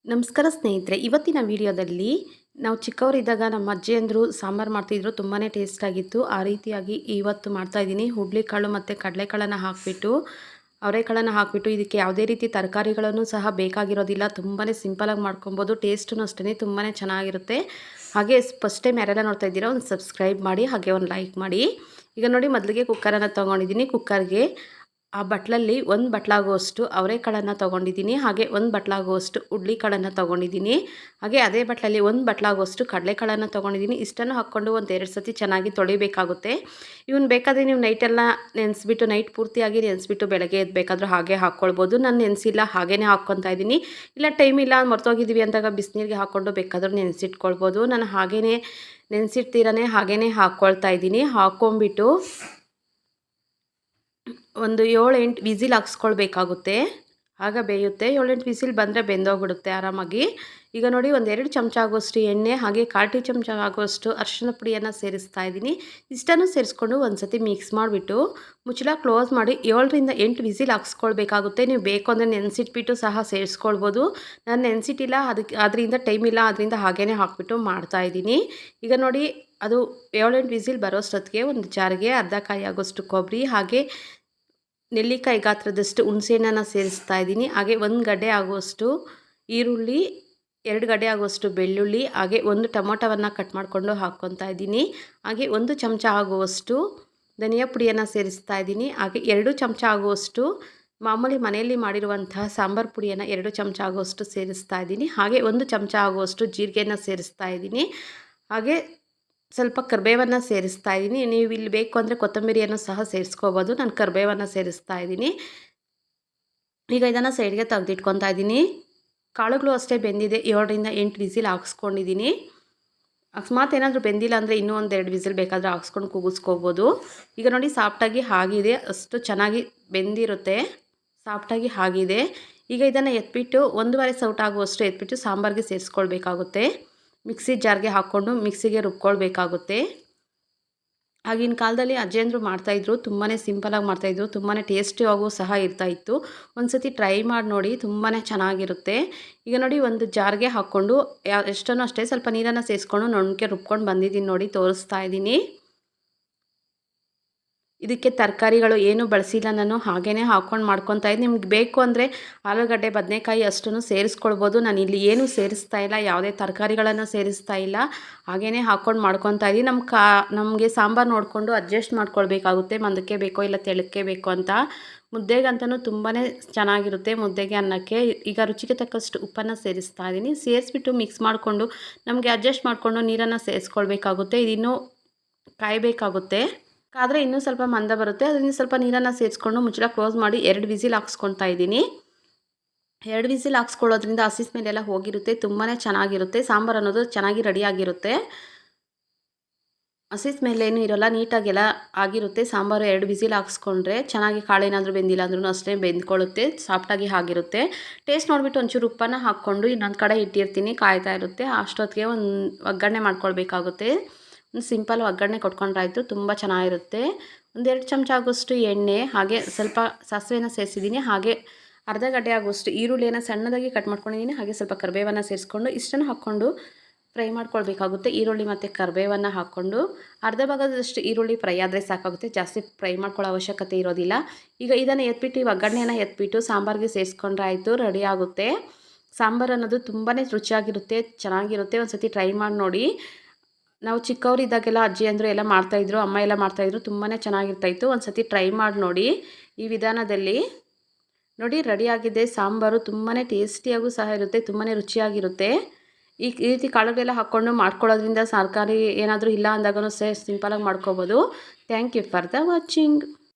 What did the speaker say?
ನಮಸ್ಕಾರ ಸ್ನೇಹಿತರೆ, ಇವತ್ತಿನ ವಿಡಿಯೋದಲ್ಲಿ ನಾವು ಚಿಕ್ಕವರಿದ್ದಾಗ ನಮ್ಮ ಅಜ್ಜಿಯಂದ್ರು ಸಾಂಬಾರು ಮಾಡ್ತಿದ್ರು. ತುಂಬಾ ಟೇಸ್ಟಾಗಿತ್ತು. ಆ ರೀತಿಯಾಗಿ ಇವತ್ತು ಮಾಡ್ತಾಯಿದ್ದೀನಿ. ಹುರುಳಿಕಾಳು ಮತ್ತು ಕಡಲೆಕಾಳನ್ನು ಹಾಕಿಬಿಟ್ಟು, ಅವರೆಕಾಳನ್ನು ಹಾಕಿಬಿಟ್ಟು, ಇದಕ್ಕೆ ಯಾವುದೇ ರೀತಿ ತರಕಾರಿಗಳನ್ನು ಸಹ ಬೇಕಾಗಿರೋದಿಲ್ಲ. ತುಂಬಾ ಸಿಂಪಲಾಗಿ ಮಾಡ್ಕೊಬೋದು. ಟೇಸ್ಟೂ ಅಷ್ಟೇ ತುಂಬಾ ಚೆನ್ನಾಗಿರುತ್ತೆ. ಹಾಗೆ ಫಸ್ಟ್ ಟೈಮ್ ಯಾರೆಲ್ಲ ನೋಡ್ತಾ ಇದ್ದೀರಾ ಒಂದು ಸಬ್ಸ್ಕ್ರೈಬ್ ಮಾಡಿ, ಹಾಗೆ ಒಂದು ಲೈಕ್ ಮಾಡಿ. ಈಗ ನೋಡಿ, ಮೊದಲಿಗೆ ಕುಕ್ಕರನ್ನು ತೊಗೊಂಡಿದ್ದೀನಿ. ಕುಕ್ಕರ್ಗೆ ಆ ಬಟ್ಲಲ್ಲಿ ಒಂದು ಬಟ್ಲಾಗುವಷ್ಟು ಅವರೆಕಾಳನ್ನು ತೊಗೊಂಡಿದ್ದೀನಿ. ಹಾಗೆ ಒಂದು ಬಟ್ಲಾಗುವಷ್ಟು ಹುರುಳಿಕಾಳನ್ನು ತೊಗೊಂಡಿದ್ದೀನಿ. ಹಾಗೆ ಅದೇ ಬಟ್ಲಲ್ಲಿ ಒಂದು ಬಟ್ಲಾಗುವಷ್ಟು ಕಡಲೆಕಾಳನ್ನು ತೊಗೊಂಡಿದ್ದೀನಿ. ಇಷ್ಟನ್ನು ಹಾಕ್ಕೊಂಡು ಒಂದು 2 ಸತಿ ಚೆನ್ನಾಗಿ ತೊಳಿಬೇಕಾಗುತ್ತೆ. ಇವನ್ನ ಬೇಕಾದರೆ ನೀವು ನೈಟೆಲ್ಲ ನೆನೆಸ್ಬಿಟ್ಟು, ನೈಟ್ ಪೂರ್ತಿಯಾಗಿ ನೆನೆಸ್ಬಿಟ್ಟು ಬೆಳಗ್ಗೆ ಎದ್ದು ಬೇಕಾದರೂ ಹಾಗೆ ಹಾಕ್ಕೊಳ್ಬೋದು. ನಾನು ನೆನೆಸಿಲ್ಲ, ಹಾಗೇ ಹಾಕ್ಕೊತಾ ಇದ್ದೀನಿ. ಇಲ್ಲ ಟೈಮ್ ಇಲ್ಲ ಮರ್ತೋಗಿದ್ದೀವಿ ಅಂದಾಗ ಬಿಸಿನೀರಿಗೆ ಹಾಕ್ಕೊಂಡು ಬೇಕಾದರೂ ನೆನೆಸಿಟ್ಕೊಳ್ಬೋದು. ನಾನು ಹಾಗೇ ನೆನೆಸಿಡ್ತೀರೇ ಹಾಗೇ ಹಾಕ್ಕೊಳ್ತಾ ಇದ್ದೀನಿ. ಹಾಕ್ಕೊಂಬಿಟ್ಟು ಒಂದು 7-8 ವಿಸಿಲ್ ಹಾಕ್ಸ್ಕೊಳ್ಬೇಕಾಗುತ್ತೆ. ಆಗ ಬೇಯುತ್ತೆ. 7-8 ವಿಸಿಲ್ ಬಂದರೆ ಬೆಂದೋಗ್ಬಿಡುತ್ತೆ ಆರಾಮಾಗಿ. ಈಗ ನೋಡಿ, ಒಂದು 2 ಚಮಚ ಆಗುವಷ್ಟು ಎಣ್ಣೆ, ಹಾಗೆ 1/4 ಟೀ ಚಮಚ ಆಗುವಷ್ಟು ಅರಿಶಿನ ಪುಡಿಯನ್ನು ಸೇರಿಸ್ತಾ ಇದ್ದೀನಿ. ಇಷ್ಟನ್ನು ಸೇರಿಸ್ಕೊಂಡು ಒಂದು ಸತಿ ಮಿಕ್ಸ್ ಮಾಡಿಬಿಟ್ಟು ಮುಚ್ಚಳ ಕ್ಲೋಸ್ ಮಾಡಿ 7ರಿಂದ 8 ವಿಸಿಲ್ ಹಾಕ್ಸ್ಕೊಳ್ಬೇಕಾಗುತ್ತೆ. ನೀವು ಬೇಕು ಅಂದರೆ ನೆನೆಸಿಟ್ಬಿಟ್ಟು ಸಹ ಸೇರಿಸ್ಕೊಳ್ಬೋದು. ನಾನು ನೆನೆಸಿಟ್ಟಿಲ್ಲ, ಅದರಿಂದ ಟೈಮ್ ಇಲ್ಲ, ಅದರಿಂದ ಹಾಗೇ ಹಾಕ್ಬಿಟ್ಟು ಮಾಡ್ತಾಯಿದ್ದೀನಿ. ಈಗ ನೋಡಿ, ಅದು 7-8 ವಿಸಿಲ್ ಬರೋಷ್ಟೊತ್ತಿಗೆ ಒಂದು ಜಾರಿಗೆ ಅರ್ಧ ಕಾಯಿ ಆಗೋಷ್ಟು ಕೊಬ್ಬರಿ, ಹಾಗೆ ನೆಲ್ಲಿಕಾಯಿ ಗಾತ್ರದಷ್ಟು ಹುಣಸೆಹಣ್ಣನ್ನು ಸೇರಿಸ್ತಾ ಇದ್ದೀನಿ. ಹಾಗೆ 1 ಗಡ್ಡೆ ಆಗುವಷ್ಟು ಈರುಳ್ಳಿ, 2 ಗಡ್ಡೆ ಆಗುವಷ್ಟು ಬೆಳ್ಳುಳ್ಳಿ, ಹಾಗೆ 1 ಟೊಮೊಟೊವನ್ನು ಕಟ್ ಮಾಡಿಕೊಂಡು ಹಾಕ್ಕೊತಾ ಇದ್ದೀನಿ. ಹಾಗೆ 1 ಚಮಚ ಆಗುವಷ್ಟು ಧನಿಯಾ ಪುಡಿಯನ್ನು ಸೇರಿಸ್ತಾ ಇದ್ದೀನಿ. ಹಾಗೆ 2 ಚಮಚ ಆಗುವಷ್ಟು ಮಾಮೂಲಿ ಮನೆಯಲ್ಲಿ ಮಾಡಿರುವಂತಹ ಸಾಂಬಾರು ಪುಡಿಯನ್ನು 2 ಚಮಚ ಆಗುವಷ್ಟು ಸೇರಿಸ್ತಾ ಇದ್ದೀನಿ. ಹಾಗೆ 1 ಚಮಚ ಆಗುವಷ್ಟು ಜೀರಿಗೆಯನ್ನು ಸೇರಿಸ್ತಾ ಇದ್ದೀನಿ. ಹಾಗೆ ಸ್ವಲ್ಪ ಕರಿಬೇವನ್ನು ಸೇರಿಸ್ತಾ ಇದ್ದೀನಿ. ನೀವು ಇಲ್ಲಿ ಬೇಕು ಅಂದರೆ ಕೊತ್ತಂಬರಿಯನ್ನು ಸಹ ಸೇರಿಸ್ಕೋಬೋದು. ನಾನು ಕರಿಬೇವನ್ನು ಸೇರಿಸ್ತಾ ಇದ್ದೀನಿ. ಈಗ ಇದನ್ನು ಸೈಡ್ಗೆ ತೆಗೆದಿಟ್ಕೊತಾ ಇದ್ದೀನಿ. ಕಾಳುಗಳು ಅಷ್ಟೇ ಬೆಂದಿದೆ. 7ರಿಂದ 8 ವಿಸಿಲ್ ಹಾಕ್ಸ್ಕೊಂಡಿದ್ದೀನಿ. ಅಕಸ್ಮಾತ್ ಏನಾದರೂ ಬೆಂದಿಲ್ಲ ಅಂದರೆ ಇನ್ನೂ ಒಂದು 2 ವಿಸಿಲ್ ಬೇಕಾದರೆ ಹಾಕ್ಸ್ಕೊಂಡು ಕೂಗಿಸ್ಕೋಬೋದು. ಈಗ ನೋಡಿ, ಸಾಫ್ಟಾಗಿ ಆಗಿದೆ. ಅಷ್ಟು ಚೆನ್ನಾಗಿ ಬೆಂದಿರುತ್ತೆ, ಸಾಫ್ಟಾಗಿ ಆಗಿದೆ. ಈಗ ಇದನ್ನು ಎತ್ಬಿಟ್ಟು 1.5 ಸೌಟ್ ಆಗುವಷ್ಟು ಎತ್ಬಿಟ್ಟು ಸಾಂಬಾರಿಗೆ ಸೇರಿಸ್ಕೊಳ್ಬೇಕಾಗುತ್ತೆ. ಮಿಕ್ಸಿ ಜಾರ್ಗೆ ಹಾಕ್ಕೊಂಡು ಮಿಕ್ಸಿಗೆ ರುಬ್ಕೊಳ್ಬೇಕಾಗುತ್ತೆ. ಆಗಿನ ಕಾಲದಲ್ಲಿ ಅಜ್ಜಿಯಂದ್ರು ಮಾಡ್ತಾಯಿದ್ರು. ತುಂಬಾ ಸಿಂಪಲಾಗಿ ಮಾಡ್ತಾಯಿದ್ರು. ತುಂಬಾ ಟೇಸ್ಟಿಯಾಗೂ ಸಹ ಇರ್ತಾಯಿತ್ತು. ಒಂದು ಸತಿ ಟ್ರೈ ಮಾಡಿ ನೋಡಿ, ತುಂಬಾ ಚೆನ್ನಾಗಿರುತ್ತೆ. ಈಗ ನೋಡಿ, ಒಂದು ಜಾರ್ಗೆ ಹಾಕ್ಕೊಂಡು ಎಷ್ಟನ್ನೋ ಅಷ್ಟೇ ಸ್ವಲ್ಪ ನೀರನ್ನು ಸೇರಿಸ್ಕೊಂಡು ನೊಣಕ್ಕೆ ರುಬ್ಕೊಂಡು ಬಂದಿದ್ದೀನಿ. ನೋಡಿ, ತೋರಿಸ್ತಾ ಇದ್ದೀನಿ. ಇದಕ್ಕೆ ತರಕಾರಿಗಳು ಏನೂ ಬಳಸಿಲ್ಲ ನಾನು. ಹಾಗೇ ಹಾಕ್ಕೊಂಡು ಮಾಡ್ಕೊತಾ ಇದ್ದೀನಿ. ನಿಮ್ಗೆ ಬೇಕು ಅಂದರೆ ಆಲೂಗಡ್ಡೆ, ಬದನೆಕಾಯಿ ಅಷ್ಟನ್ನು ಸೇರಿಸ್ಕೊಳ್ಬೋದು. ನಾನು ಇಲ್ಲಿ ಏನೂ ಸೇರಿಸ್ತಾ ಇಲ್ಲ, ಯಾವುದೇ ತರಕಾರಿಗಳನ್ನು ಸೇರಿಸ್ತಾ ಇಲ್ಲ. ಹಾಗೇ ಹಾಕ್ಕೊಂಡು ಮಾಡ್ಕೊತಾ ಇದ್ದೀನಿ. ನಮಗೆ ಸಾಂಬಾರು ನೋಡಿಕೊಂಡು ಅಡ್ಜಸ್ಟ್ ಮಾಡ್ಕೊಳ್ಬೇಕಾಗುತ್ತೆ. ಮಂದಕ್ಕೆ ಬೇಕೋ ಇಲ್ಲ ತೆಳ್ಳಕ್ಕೆ ಬೇಕೋ ಅಂತ. ಮುದ್ದೆಗಂತೂ ತುಂಬಾ ಚೆನ್ನಾಗಿರುತ್ತೆ, ಮುದ್ದೆಗೆ, ಅನ್ನಕ್ಕೆ. ಈಗ ರುಚಿಗೆ ತಕ್ಕಷ್ಟು ಉಪ್ಪನ್ನು ಸೇರಿಸ್ತಾ ಇದ್ದೀನಿ. ಸೇರಿಸ್ಬಿಟ್ಟು ಮಿಕ್ಸ್ ಮಾಡಿಕೊಂಡು ನಮಗೆ ಅಡ್ಜಸ್ಟ್ ಮಾಡಿಕೊಂಡು ನೀರನ್ನು ಸೇರಿಸ್ಕೊಳ್ಬೇಕಾಗುತ್ತೆ. ಇದಿನ್ನೂ ಕಾಯಬೇಕಾಗುತ್ತೆ. ಕಾದರೆ ಇನ್ನೂ ಸ್ವಲ್ಪ ಮಂದ ಬರುತ್ತೆ. ಅದರಿಂದ ಸ್ವಲ್ಪ ನೀರನ್ನು ಸೇರಿಸ್ಕೊಂಡು ಮುಚ್ಚಳ ಕ್ಲೋಸ್ ಮಾಡಿ 2 ವಿಸಿಲ್ ಹಾಕ್ಸ್ಕೊತಾ ಇದ್ದೀನಿ. 2 ವಿಸಿಲ್ ಹಾಕ್ಸ್ಕೊಳ್ಳೋದ್ರಿಂದ ಹಸಿ ಸ್ಮೆಲ್ಲೆಲ್ಲ ಹೋಗಿರುತ್ತೆ. ತುಂಬಾ ಚೆನ್ನಾಗಿರುತ್ತೆ. ಸಾಂಬಾರು ಅನ್ನೋದು ಚೆನ್ನಾಗಿ ರೆಡಿಯಾಗಿರುತ್ತೆ. ಹಸಿ ಸ್ಮೆಲ್ ಏನೂ ಇರೋಲ್ಲ, ನೀಟಾಗೆಲ್ಲ ಆಗಿರುತ್ತೆ ಸಾಂಬಾರು. 2 ವಿಸಿಲ್ ಹಾಕ್ಸ್ಕೊಂಡ್ರೆ ಚೆನ್ನಾಗಿ. ಕಾಳೇನಾದರೂ ಬೆಂದಿಲ್ಲ ಅಂದ್ರೂ ಅಷ್ಟೇ ಬೆಂದ್ಕೊಳ್ಳುತ್ತೆ, ಸಾಫ್ಟಾಗಿ ಆಗಿರುತ್ತೆ. ಟೇಸ್ಟ್ ನೋಡಿಬಿಟ್ಟು ಒಂಚೂರು ಉಪ್ಪನ್ನು ಹಾಕ್ಕೊಂಡು ಇನ್ನೊಂದು ಕಡೆ ಇಟ್ಟಿರ್ತೀನಿ, ಕಾಯ್ತಾ ಇರುತ್ತೆ. ಅಷ್ಟೊತ್ತಿಗೆ ಒಂದು ಒಗ್ಗರಣೆ ಮಾಡ್ಕೊಳ್ಬೇಕಾಗುತ್ತೆ. ಒಂದು ಸಿಂಪಲ್ ಒಗ್ಗರಣೆ ಕೊಟ್ಕೊಂಡ್ರಾಯ್ತು, ತುಂಬ ಚೆನ್ನಾಗಿರುತ್ತೆ. ಒಂದು 2 ಚಮಚ ಆಗೋಷ್ಟು ಎಣ್ಣೆ, ಹಾಗೆ ಸ್ವಲ್ಪ ಸಾಸಿವೆನ ಸೇರಿಸಿದ್ದೀನಿ. ಹಾಗೆ ಅರ್ಧ ಗಡ್ಡೆ ಆಗುವಷ್ಟು ಈರುಳ್ಳಿಯನ್ನು ಸಣ್ಣದಾಗಿ ಕಟ್ ಮಾಡ್ಕೊಂಡಿದ್ದೀನಿ. ಹಾಗೆ ಸ್ವಲ್ಪ ಕರಿಬೇವನ್ನು ಸೇರಿಸ್ಕೊಂಡು ಇಷ್ಟನ್ನು ಹಾಕ್ಕೊಂಡು ಫ್ರೈ ಮಾಡ್ಕೊಳ್ಬೇಕಾಗುತ್ತೆ. ಈರುಳ್ಳಿ ಮತ್ತು ಕರಿಬೇವನ್ನು ಹಾಕ್ಕೊಂಡು ಅರ್ಧ ಭಾಗದಷ್ಟು ಈರುಳ್ಳಿ ಫ್ರೈ ಆದರೆ ಸಾಕಾಗುತ್ತೆ. ಜಾಸ್ತಿ ಫ್ರೈ ಮಾಡ್ಕೊಳ್ಳೋ ಅವಶ್ಯಕತೆ ಇರೋದಿಲ್ಲ. ಈಗ ಇದನ್ನು ಎತ್ಬಿಟ್ಟು, ಒಗ್ಗರಣೆಯನ್ನು ಎತ್ಬಿಟ್ಟು ಸಾಂಬಾರಿಗೆ ಸೇರಿಸ್ಕೊಂಡ್ರೆ ಆಯಿತು, ರೆಡಿ ಆಗುತ್ತೆ. ಸಾಂಬಾರು ಅನ್ನೋದು ತುಂಬಾ ರುಚಿಯಾಗಿರುತ್ತೆ, ಚೆನ್ನಾಗಿರುತ್ತೆ. ಒಂದು ಸತಿ ಟ್ರೈ ಮಾಡಿ ನೋಡಿ. ನಾವು ಚಿಕ್ಕವರಿದ್ದಾಗೆಲ್ಲ ಅಜ್ಜಿಯಂದ್ರು ಎಲ್ಲ ಮಾಡ್ತಾಯಿದ್ರು, ಅಮ್ಮ ಎಲ್ಲ ಮಾಡ್ತಾಯಿದ್ರು. ತುಂಬಾ ಚೆನ್ನಾಗಿರ್ತಾಯಿತ್ತು. ಒಂದು ಸತಿ ಟ್ರೈ ಮಾಡಿ ನೋಡಿ ಈ ವಿಧಾನದಲ್ಲಿ. ನೋಡಿ, ರೆಡಿಯಾಗಿದೆ ಸಾಂಬಾರು. ತುಂಬಾ ಟೇಸ್ಟಿಯಾಗೂ ಸಹ ಇರುತ್ತೆ, ತುಂಬಾ ರುಚಿಯಾಗಿರುತ್ತೆ. ಈ ರೀತಿ ಕಾಳುಗಳೆಲ್ಲ ಹಾಕ್ಕೊಂಡು ಮಾಡ್ಕೊಳ್ಳೋದ್ರಿಂದ ತರಕಾರಿ ಏನಾದರೂ ಇಲ್ಲ ಅಂದಾಗೂ ಸಿಂಪಲಾಗಿ ಮಾಡ್ಕೊಬೋದು. Thank you for the watching.